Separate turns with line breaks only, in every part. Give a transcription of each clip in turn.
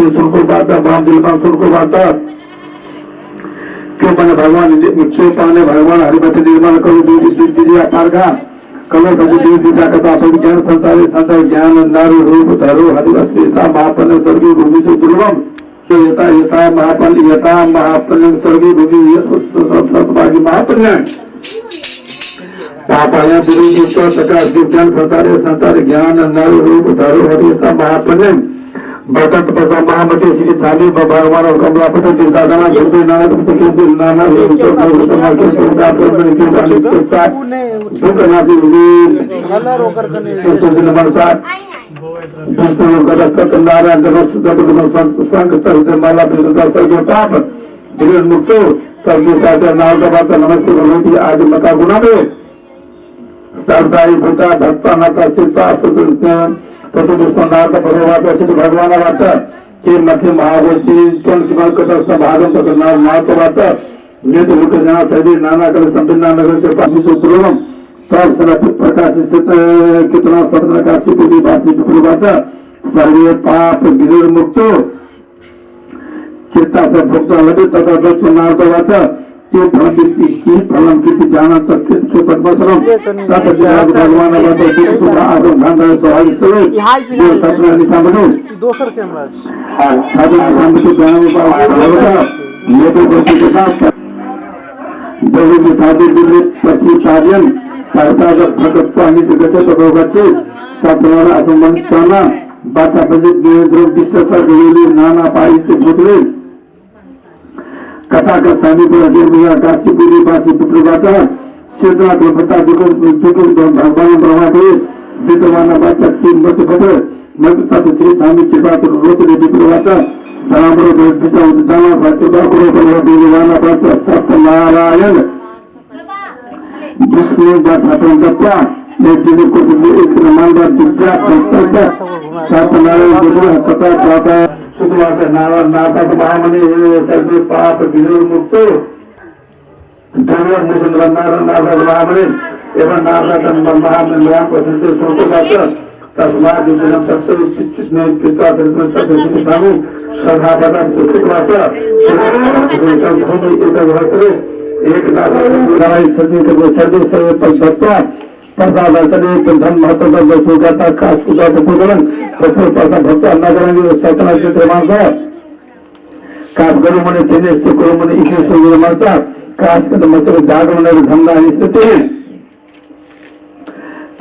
प्रकृति सुनको बाचा वाम जिलमा सुनको बाचा क्यों बने भगवान क्यों पाने भगवान हरिमति निर्माण करो विद्या पारखा कलो सजी विद्या कथा अपन ज्ञान संसारे संसार ज्ञान नारु रूप धरो हरिवस वेता महापन स्वर्गीय भूमि से दुर्लभ यथा यथा महापन स्वर्गीय भूमि ये सतभागी महापन पापाया गुरु गुप्त प्रकाश ज्ञान संसार ज्ञान नारु रूप धरो हरिवस महापन बचत पसा महामती श्री साली भगवान और कमलापति दादाना झुंबे नाना तुमसे नाना उत्तर के सुविधा के साथ सुखना जी
कलर होकर कने
नंबर 7 दोस्तों का कंदारा अंदर सब संग सर्व माला बेदा सर्व पाप दिल मुक्तो सर्व साथ नाम का बात नमस्ते भगवती आज मता गुना में सरसाई भूता भक्ता नाता सिद्धा तत्वनाथ भगवान सिद्ध भगवान वाचा के मध्य महावती चल किमान कथा भागम तत्वनाथ नाथ वाचा नेत लोक जना सभी नाना कल संबिना नगर से पापी सुत्रम तब सर प्रकाशित कितना सत्र का सिद्धि वासी वाचा सर्वे पाप गिर मुक्तो चित्ता से भक्त लगे तथा तत्वनाथ वाचा के फलम की जाना सत्य के परमात्मा तथा भगवान वाचा के सुधा आसन भांडा स्वाभाविक सवे ये सपना निशान बनो
दोसर कैमरा
हां साधु निशान के ज्ञान होगा ये तो गति के साथ बहु में साधु दिले पति कार्यन करता जब भगत पानी जैसे तो बच्चे सपना असंबंध चाना बाचा बजे द्रव विश्वास गेली नाना पाई से भूतले कथा का स्वामी को अजय भैया काशीपुरी बासी पुत्र वाचा क्षेत्र के बता दुख भगवान ब्रह्मा के विद्वान वाचा की मत भद्र मत तत् श्री स्वामी की बात रोच ने विप्र वाचा धनामरो विद्या उद्दाना साचे बाबरो बलवा देवान वाचा सत्यनारायण विष्णु वाचा पंडता ने दिन को एक नमांदा विद्या प्रत्यक्ष सत्यनारायण विद्या कथा जाता सुखवास नारायण नाटक महामणि सर्वे पाप विदुर मुक्तो धर्म मुसुंदर नारायण नाटक महामणि एवं नाटक महामणि नाम को सुनते सुनते जाकर तस्माद जन्म तत्व चित्तने पिता दर्शन तत्व सामु सदापदा सुखवास भूमि एक भक्तरे एक नारायण सजी के सर्वे सर्वे पर दत्ता प्रसाद असले धन महत्व का सुगाता खास कुदा पुगलन प्रफुल्ल पासा भक्त अन्ना करेंगे सतना चित्र मानसा काप गरु मने तेने से करो मने इसे सोगे मानसा काश के मस्तक जाग मने धंधा स्थिति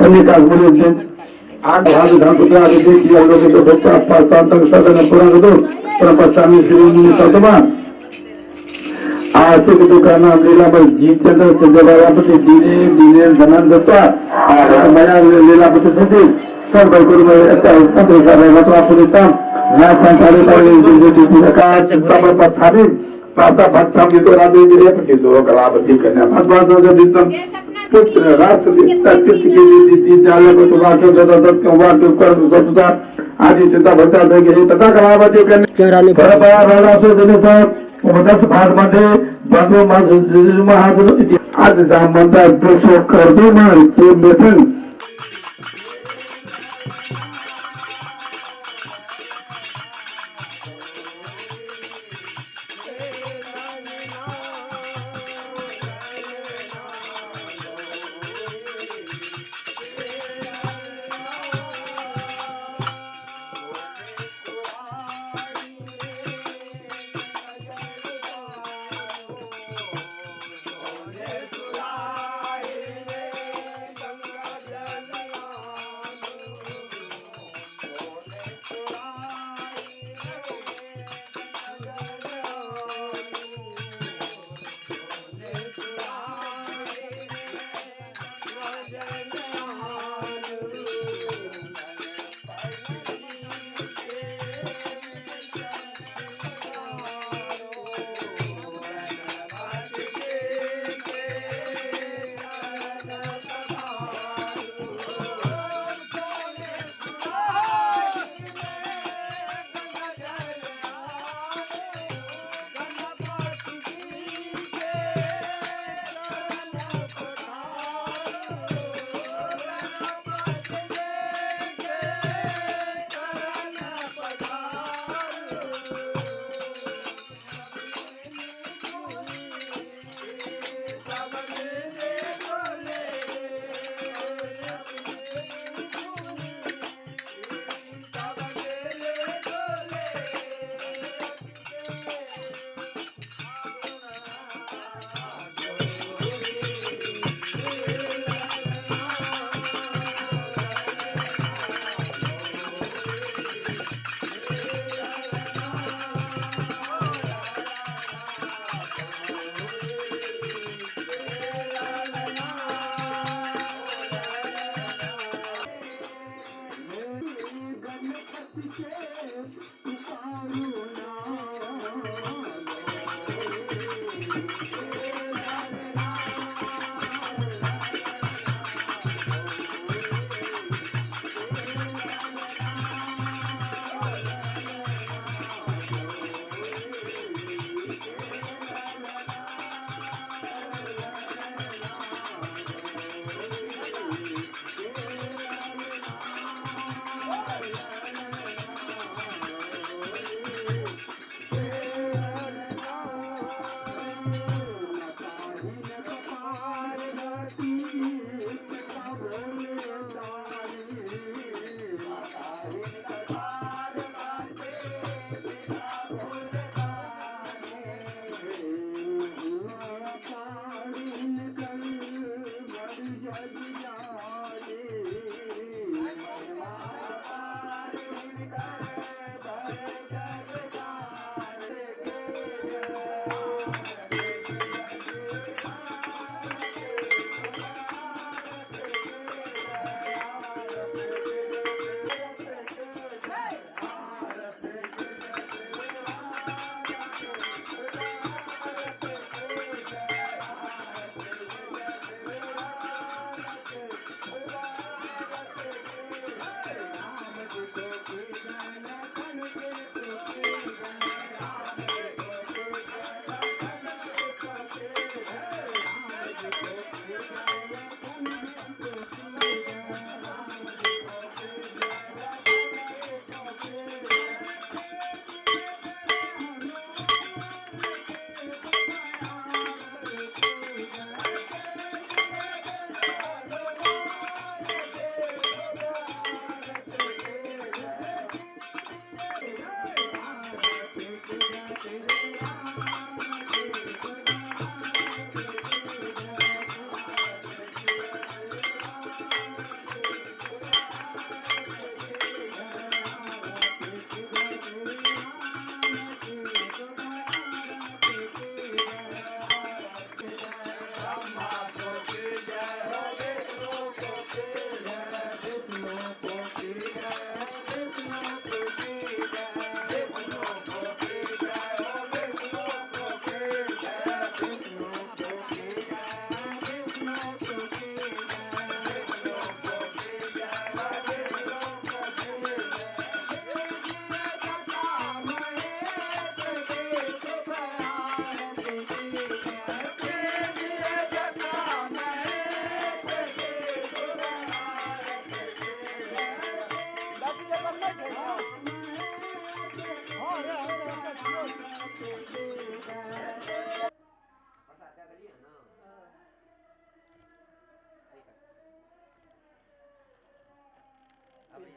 कन्या का बोले दिन आग भाग धाम पुत्र आदि देखिए लोग तो भक्त पासा तक सदन पुराण दो प्रपस्तामी श्री सतमा आसुक दुकान लीला पर जीत चंद्र सिद्धवारापति दीने दीने धनंदत्ता माया लीलापति सिद्धि सब गुरु में अच्छा उत्तम देशा रहेगा तो आप पुनितम ना संसारे पर जो जी का सब पछाड़ी पासा भक्षम जी तो राधे गिरे पति तो कलापति कन्या भगवान से विष्णु पुत्र राष्ट्र विस्तार कृति के लिए दी जाले को तो वाक्य दस का वाक्य कर सतता आदि चिंता भक्ता से के तथा कलापति कन्या परपरा राजा सो जने सब उपदस भाग मध्ये बंधु महाजन आज जामंता दोषो करतो मान के मेथन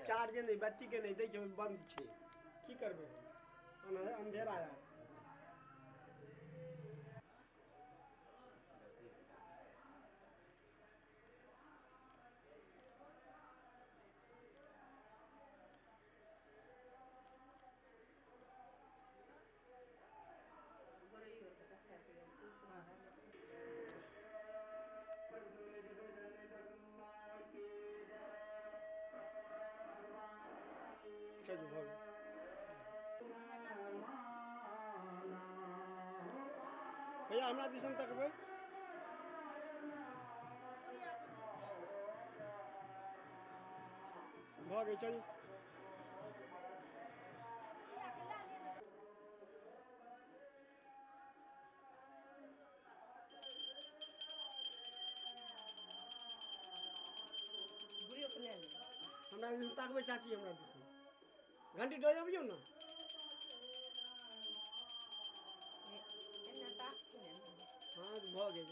चार्ज नहीं बैटरी के नहीं दै छै बंद छै की करबै अंधेरा आया चलू भऽ गेल भैया हमरा दिसन तकबै भऽ गेल चलू हमरा दिसन तकबै चाची हमरा दिसन घंटी डो अबियौ ने हाँ तो भऽ गेल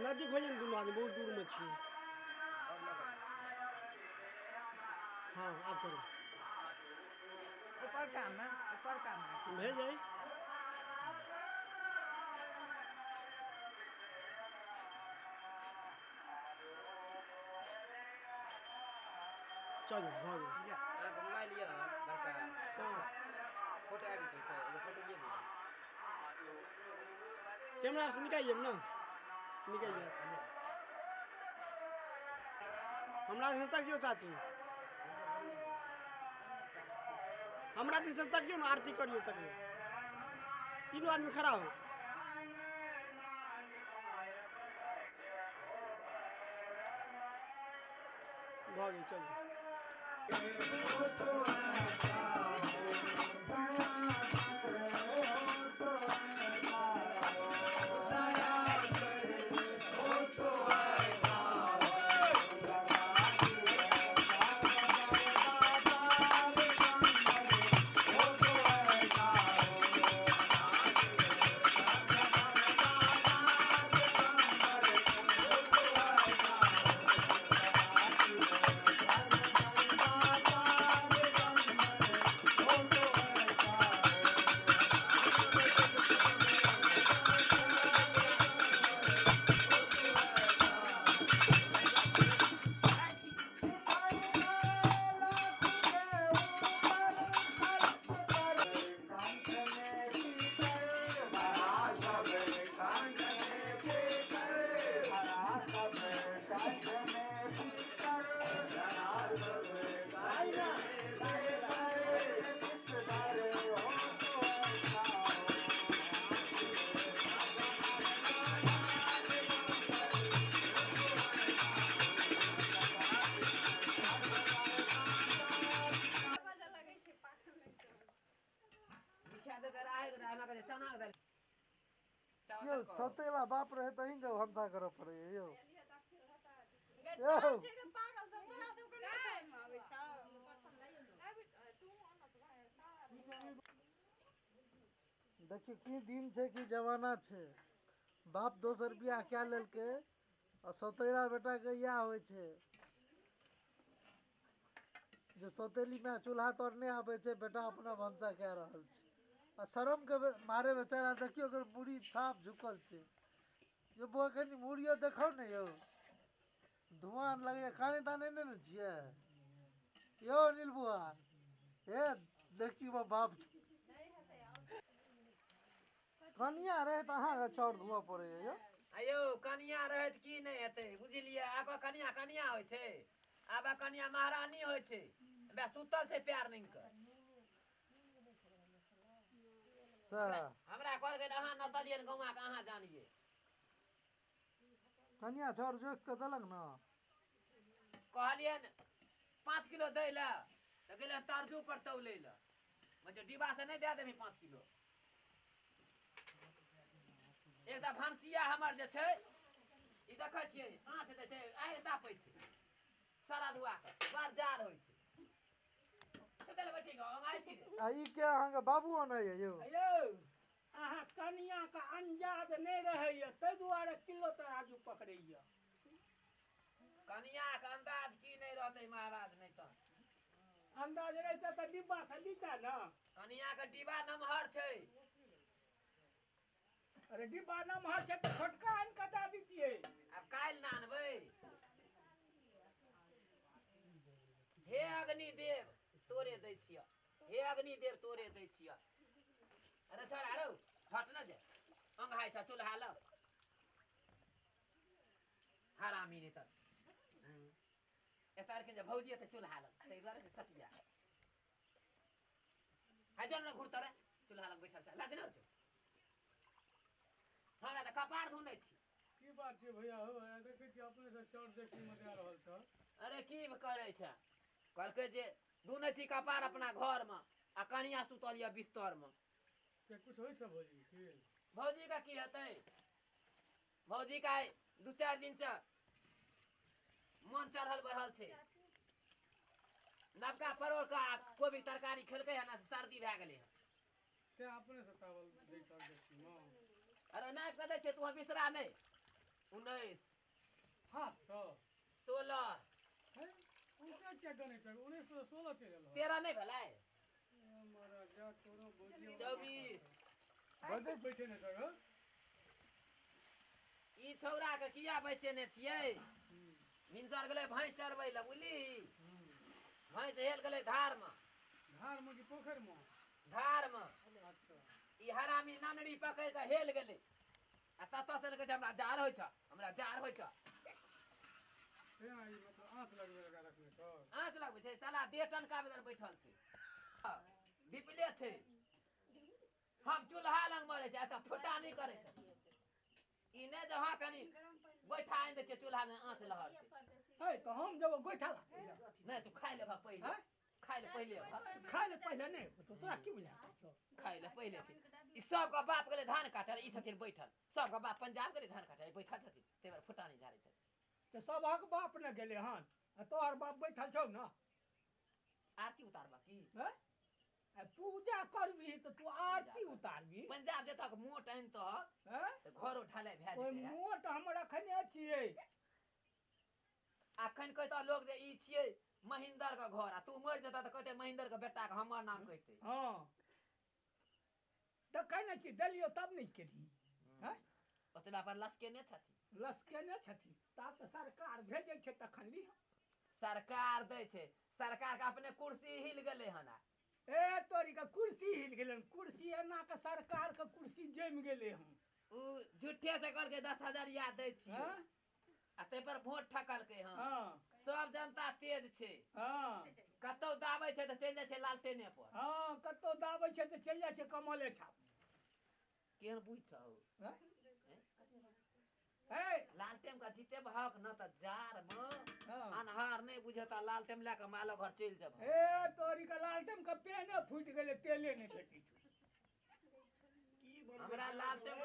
नदी खोजन दुनू आदमी बहुत दूर में छी हाँ आप करो
ऊपर काम है
भेज जाए चलो भऽ गेल
मोबाइल लिया बड़का
हाँ
फोटो आबि कैसे एगो फोटो लिए ना
कैमरा से निकालिए ना निकालिए हमरा दिसन तकियो चाची हमरा दिसन तकियो ना आरती करियो तकियो तीनों आदमी खड़ा हो भऽ गेल चलो
यो सतेला बाप रहे तहीं के हंसा करे पड़े यो यो देखिए की दिन छै की जमाना छै बाप दोसर बियाह कए लेलकै और सतेरा बेटा के इएह होइ छै जो सौतेली में चूल्हा तर नहीं आबे छै बेटा अपना भंसा कह रहल छै आ शरम के मारे बेचारा देखियो अगर मुड़ी साफ झुकल छै यो बो कनी मुड़ियो देखो ने यो धुआं लगे काने ताने ने न छिए यो अनिल बुआ हे देखी बाप छै कनिया रहे त अहाँ के छौर धुआ पड़े यो
आयो कनिया रहत की नहीं हेतै बुझलिए आब कनिया कनिया होइ छै आब कनिया महारानी होइ छै बे सुतल छै प्यार नहीं कर हमरा कहल के अहाँ नतलियन गौवा के अहाँ जानिए
कनिया छौर जोख के देलक न
कहलियन 5 किलो दै ला त गेले तारजू पर तौले ला मतलब डिब्बा से नहीं दे देबी 5 किलो एकटा भनसिया हमर जे छै ई देखै छियै आँच दै छै आगि तापै छै सारा धुआ के बड़ जाड़ होइ छै चल बैठी गो अंगाइ छी रे
आ ई के अहाँके बाबू ओने यऽ यौ
यौ अहाँ कनियाके अंजाद नहि रहैए ताहि दुआरे किलो तराजू पकड़ैए
कनिया के अंदाज की नहीं रहते महाराज नहीं तो
अंदाज रहते तऽ डिब्बा से दीता ने
कनिया के डिब्बा नमहर छै
अरे डिब्बा नमहर छै तऽ छोटका आनि कऽ दए दितियै
अब काल्हि ना आनबै हे अग्निदेव तोरे दै छिय हे अग्निदेव तोरे दै छिय अरे छोड़ा रौ हट न जे अंगहाय छ चूल्हा ल हरामी ने त एतार के जे भौजी त चूल्हा ल तै दुआरे सट जा हाय जन न घुरत रे चूल्हा लग बैठल छ लाज न हो हमरा त कपार धुनै छी
की बात छै भैया हो देखै छी अपने से चौर देखी में दे रहल छ
अरे की करे छ कहलकै जे धुनै छी कपार अपना घर में आ कनिया सुतल या बिस्तर में
के कुछ होइ छ भौजी की
भौजी का की हेतै भौजी का 2-4 दिन से मन चढ़ल बढ़ल छै नवका परोड़ का कोबी तरकारी खेलकै है ना सर्दी भए गेलै है
ते अपने से चावल दै चौर देखी में
अरे नाप के दै छै तू बिसरा नहीं 19
हाथ से
16
है उनका क्या गने छ 1916 चलि रहल
13 नहीं भेलै
महाराज जा तोरो भौजी
24
बजे बैठे ने छ
ई छौरा के किया बैसेने छियै भिनसर गेलै भैंस चरबै लए बुझली भैंस हेल गेलै धार में
धार में कि पोखर में
धार में
अच्छा
ई हरामी नानरी पकड़ के हेल गेलै आ तत से कहै छै हमरा जार होइ छ हमरा जार होइ छ
तेना ई मतलब आँख लगबे लगा रखने छ
आँख लगबै छै साला देह टनका बेदर बैठल छै दीपले छै हम चूल्हा लग मरे छै एत फुटा नहीं करे छै ई ने जे हाँ कनी बैठा आनि दै छै चूल्हा में आँच लहरतै
है तो हम जब गोइठा ला
नहीं तू खाइ ले पहिले
हैं?
खाइ ले पहिले
खाए ले पहले नहीं तो तोरा की बुझा
खाइ ले पहिले ई सबके बाप गेलै धान काटल ई छथिन बैठल सबके बाप पंजाब गेलै धान काटल बैठल छथिन तै बेर फुटा नहीं झाड़ै छै
तो सबहक बाप ने गेले हन आ तोहर बाप बैठल छौ ना
आरती उतारबा की
हैं आ पूजा करबी तो तू आरती उतारबी
पंजाब जतक मोट आनि तो
हैं
घरो ढालै भए
ओइ
जेतै
मोट हमर अखने छियै
अखन कहता लोग जे ई छियै महिंदर के घर आ तू मरि जेता तऽ कहते महिंदर के बेटा के हमर नाम कहते
हाँ तो कहने छी देलियो तब नहीं केली हैं
ओतबा पर लसकेने छथिन
लसकेने छथिन ता तो सरकार भेजै छै तखन ली
सरकार दै छै सरकार के अपने कुर्सी हिल गेलै हन
ए तोरी का कुर्सी हिल गेलन कुर्सी एना के सरकार के कुर्सी जम गेले हन
उ झूठे से कहलकै 10,000 या दै छियै
हाँ
आ तै पर वोट ठकलकै हन
हाँ
सब जनता तेज छै
हाँ
कतौ दाबै छै तऽ चलि जाइ छै लालटेने पर
हाँ कतौ दाबै छै तऽ चलि जाइ छै कमले छाप
केहन बुझ छौ
हैं? है
लालटेन का जीते हक न तऽ जार में
हाँ
अन्हार नहीं बुझेता लालटेन लए के मालो घर चलि जेब
ए तोरी का लालटेन का पेने फूट गेले तेले नहीं भेटी
हमरा लालटेन